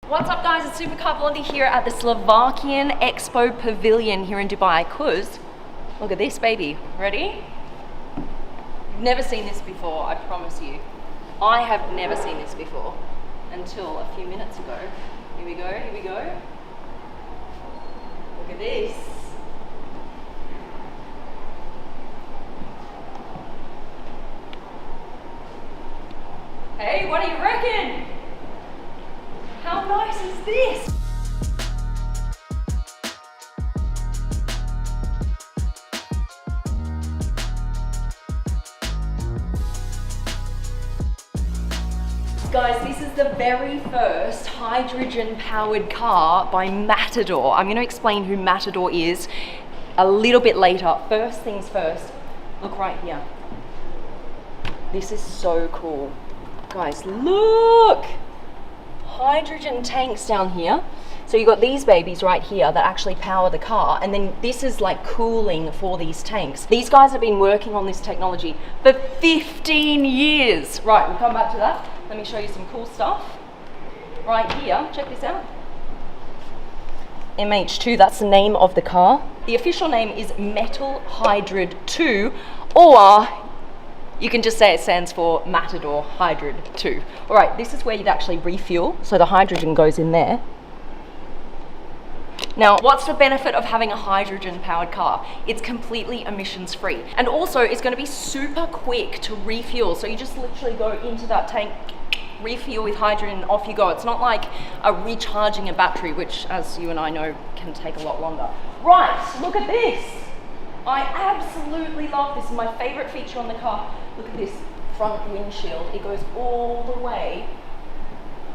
What's up guys, it's Supercar Blondie here at the Slovakian Expo Pavilion here in Dubai, cause look at this baby. Ready? Never seen this before, I promise you. I have never seen this before until a few minutes ago. Here we go, here we go. Look at this. Hey, what do you reckon? How nice is this? Guys, this is the very first hydrogen-powered car by Matador. I'm going to explain who Matador is a little bit later. First things first, look right here. This is so cool. Guys, look! Hydrogen tanks down here. So you've got these babies right here that actually power the car, and then this is like cooling for these tanks. These guys have been working on this technology for 15 years. Right, we'll come back to that. Let me show you some cool stuff. Right here, check this out. MH2, that's the name of the car. The official name is Metal Hydrid 2, or you can just say it stands for Matador Hydrid 2. All right, this is where you'd actually refuel. So the hydrogen goes in there. Now, what's the benefit of having a hydrogen powered car? It's completely emissions free. And also it's gonna be super quick to refuel. So you just literally go into that tank, refuel with hydrogen, off you go. It's not like recharging a battery, which as you and I know, can take a lot longer. Right, look at this. I absolutely love this. This is my favorite feature on the car. Look at this front windshield. It goes all the way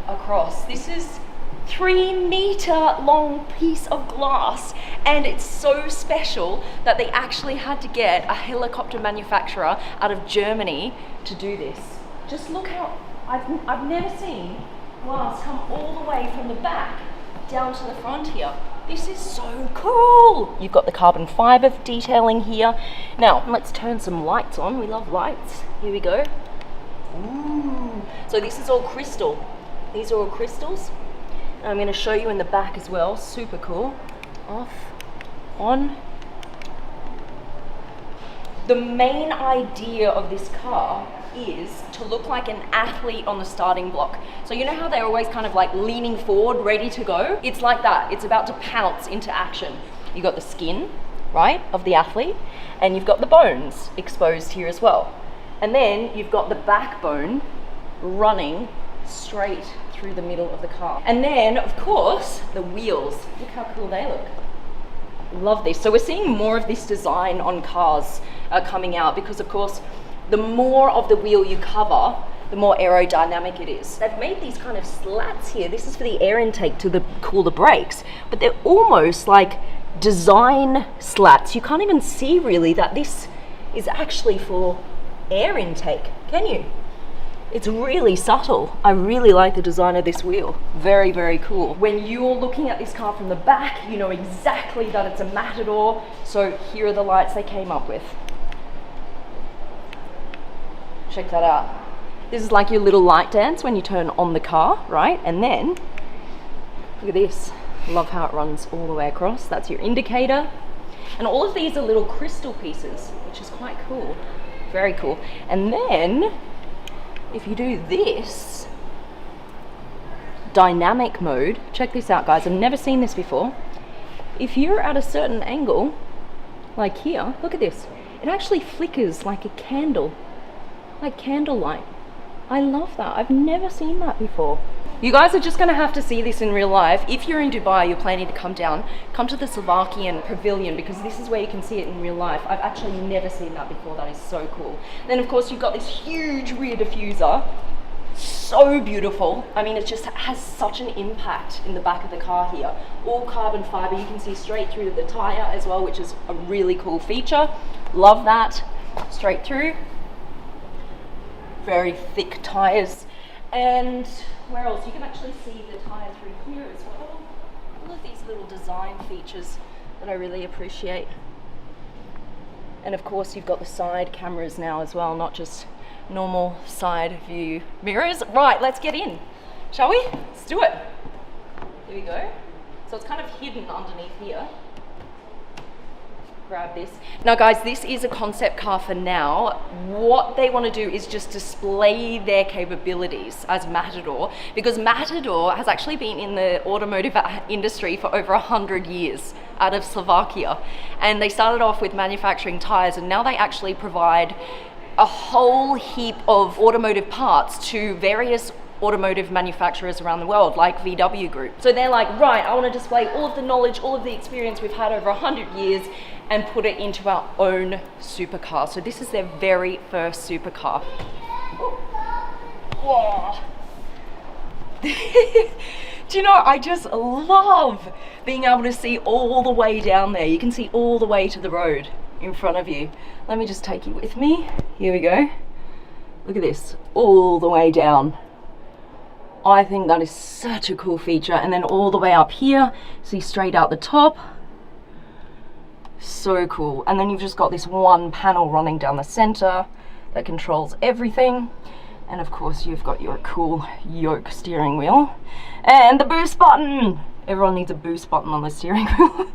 across. This is 3-meter long piece of glass, and it's so special that they actually had to get a helicopter manufacturer out of Germany to do this. Just look how, I've never seen glass come all the way from the back down to the front here. This is so cool. You've got the carbon fiber detailing here. Now, let's turn some lights on. We love lights. Here we go. Ooh. So this is all crystal. These are all crystals. And I'm gonna show you in the back as well. Super cool. Off, on. The main idea of this car is to look like an athlete on the starting block. So you know how they're always kind of like leaning forward, ready to go? It's like that. It's about to pounce into action. You've got the skin, right, of the athlete, and you've got the bones exposed here as well. And then you've got the backbone running straight through the middle of the car. And then, of course, the wheels. Look how cool they look. Love this. So we're seeing more of this design on cars coming out because, of course, the more of the wheel you cover, the more aerodynamic it is. They've made these kind of slats here. This is for the air intake to cool the brakes, but they're almost like design slats. You can't even see really that this is actually for air intake, can you? It's really subtle. I really like the design of this wheel. Very, very cool. When you're looking at this car from the back, you know exactly that it's a Matador. So here are the lights they came up with. Check that out. This is like your little light dance when you turn on the car, right? And then, look at this. Love how it runs all the way across. That's your indicator. And all of these are little crystal pieces, which is quite cool. Very cool. And then, if you do this, dynamic mode, check this out guys, I've never seen this before. If you're at a certain angle, like here, look at this. It actually flickers like a candle. Like candlelight. I love that. I've never seen that before. You guys are just gonna have to see this in real life. If you're in Dubai, you're planning to come down, come to the Slovakian Pavilion because this is where you can see it in real life. I've actually never seen that before. That is so cool. Then of course you've got this huge rear diffuser. So beautiful. I mean, it just has such an impact in the back of the car here. All carbon fiber. You can see straight through the tire as well, which is a really cool feature. Love that. Straight through. Very thick tires. And where else? You can actually see the tire through here as well. All of these little design features that I really appreciate. And of course you've got the side cameras now as well, not just normal side view mirrors. Right, let's get in, shall we? Let's do it. Here we go. So it's kind of hidden underneath here. Grab this. Now guys, this is a concept car for now. What they want to do is just display their capabilities as Matador, because Matador has actually been in the automotive industry for over 100 years out of Slovakia. And they started off with manufacturing tires, and now they actually provide a whole heap of automotive parts to various automotive manufacturers around the world, like VW Group. So they're like, right, I want to display all of the knowledge, all of the experience we've had over 100 years and put it into our own supercar. So this is their very first supercar. Whoa. Do you know, I just love being able to see all the way down there. You can see all the way to the road in front of you. Let me just take you with me. Here we go. Look at this, all the way down. I think that is such a cool feature. And then all the way up here, see straight out the top. So cool. And then you've just got this one panel running down the center that controls everything. And of course you've got your cool yoke steering wheel and the boost button. Everyone needs a boost button on the steering wheel.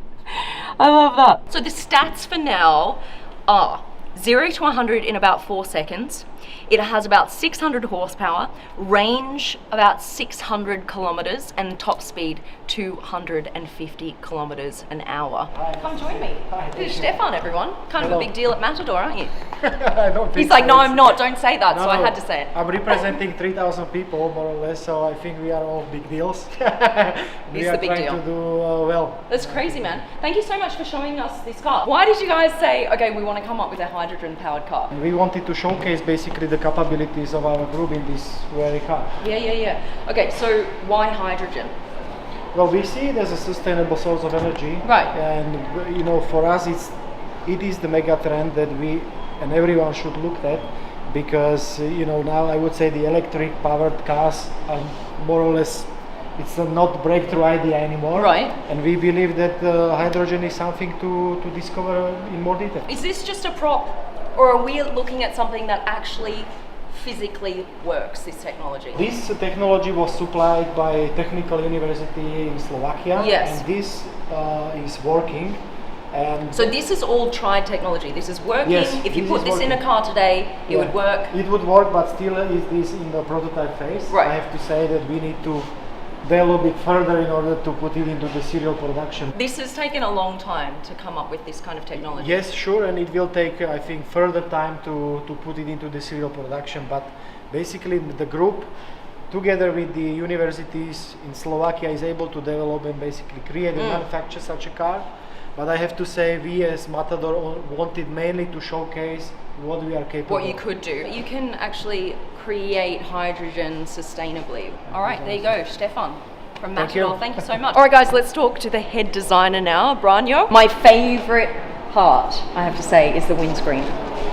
I love that. So the stats for now are 0 to 100 in about 4 seconds. It has about 600 horsepower, range about 600 kilometers, and top speed 250 kilometers an hour. Come join me. This is Stefan, everyone. Kind of a big deal at Matador, aren't you? I don't think He's like, so. no, I'm not. Don't say that. No, so I had to say it. I'm representing 3,000 people, more or less, so I think we are all big deals. We It's are the big trying deal. to do well. That's crazy, man. Thank you so much for showing us this car. Why did you guys say, okay, we want to come up with a hydrogen-powered car? We wanted to showcase basically the capabilities of our group in this very car. Yeah. Okay, so why hydrogen? Well, we see it as a sustainable source of energy. Right. And you know, for us, it is the mega trend that we and everyone should look at, because you know, now I would say the electric powered cars are more or less, it's a not breakthrough idea anymore. Right. And we believe that hydrogen is something to discover in more detail. Is this just a prop, or are we looking at something that actually physically works, this technology? This technology was supplied by Technical University in Slovakia. Yes. And this is working. And So this is all tried technology. This is working. Yes, If you this put is this in a working. car today, it Yeah. would work. It would work, but still is this in the prototype phase. Right. I have to say that we need to develop it further in order to put it into the serial production. This has taken a long time to come up with this kind of technology. Yes, sure, and it will take, I think, further time to put it into the serial production. But basically, the group, together with the universities in Slovakia, is able to develop and basically create and manufacture such a car. But I have to say, we as Matador wanted mainly to showcase what we are capable What you could do. You can actually create hydrogen sustainably. All right, there you go, Stefan from Thank Matador. you. Thank you so much. All right, guys, let's talk to the head designer now, Branyo. My favorite part, I have to say, is the windscreen.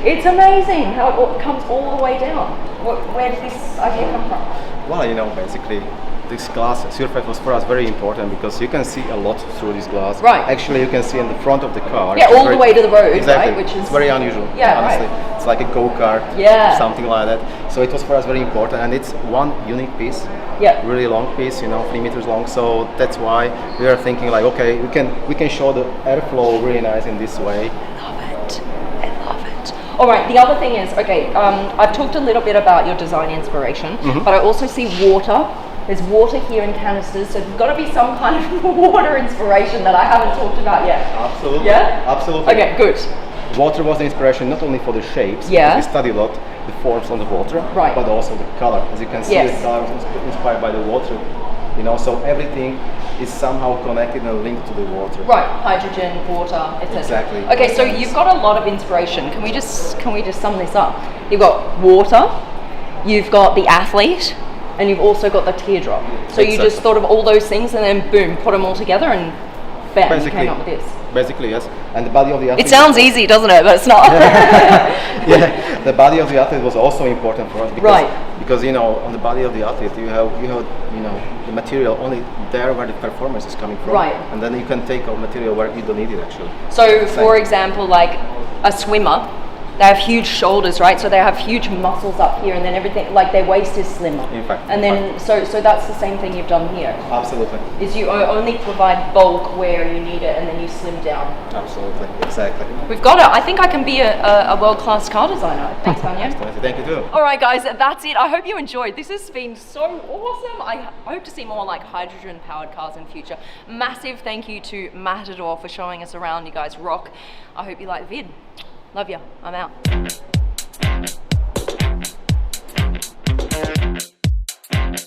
It's amazing how it all comes all the way down. Where did this idea come from? Well, you know, basically, this glass surface was for us very important because you can see a lot through this glass. Right. Actually, you can see in the front of the car. Yeah, It's all the way to the road, exactly. right? Which is It's very unusual. Yeah, honestly. right. It's like a go-kart. Yeah. Something like that. So it was for us very important, and it's one unique piece. Yeah. Really long piece, you know, 3 meters long. So that's why we are thinking like, okay, we can show the airflow really nice in this way. Love it. I love it. All right, the other thing is, okay, I've talked a little bit about your design inspiration, but I also see water. There's water here in canisters, so there's got to be some kind of water inspiration that I haven't talked about yet. Absolutely. Yeah? Absolutely. Okay, good. Water was the inspiration not only for the shapes, Yeah. because we studied a lot the forms on the water, Right. but also the color. As you can see, Yes. the color was inspired by the water. You know, so everything is somehow connected and linked to the water. Right, hydrogen, water, etc. Exactly. Okay, so you've got a lot of inspiration. Can we just sum this up? You've got water, you've got the athlete, and you've also got the teardrop. So you just Exactly. thought of all those things and then boom, put them all together and bam, you Basically, came up with this. Basically, yes. And the body of the athlete. It sounds easy, doesn't it? But it's not. Yeah, the body of the athlete was also important for us because, Right. because you know, on the body of the athlete, you have the material only there where the performance is coming from, Right. and then you can take out material where you don't need it actually. So, Same. for example, like a swimmer, they have huge shoulders, right? So they have huge muscles up here, and then everything, like their waist is slimmer. In fact. And then, so that's the same thing you've done here. Absolutely. Is you only provide bulk where you need it, and then you slim down. Absolutely. Exactly. We've got it. I think I can be a world-class car designer. Thanks, Tanya. Thank you too. All right, guys, that's it. I hope you enjoyed. This has been so awesome. I hope to see more like hydrogen-powered cars in future. Massive thank you to Matador for showing us around. You guys rock. I hope you like the vid. Love ya. I'm out.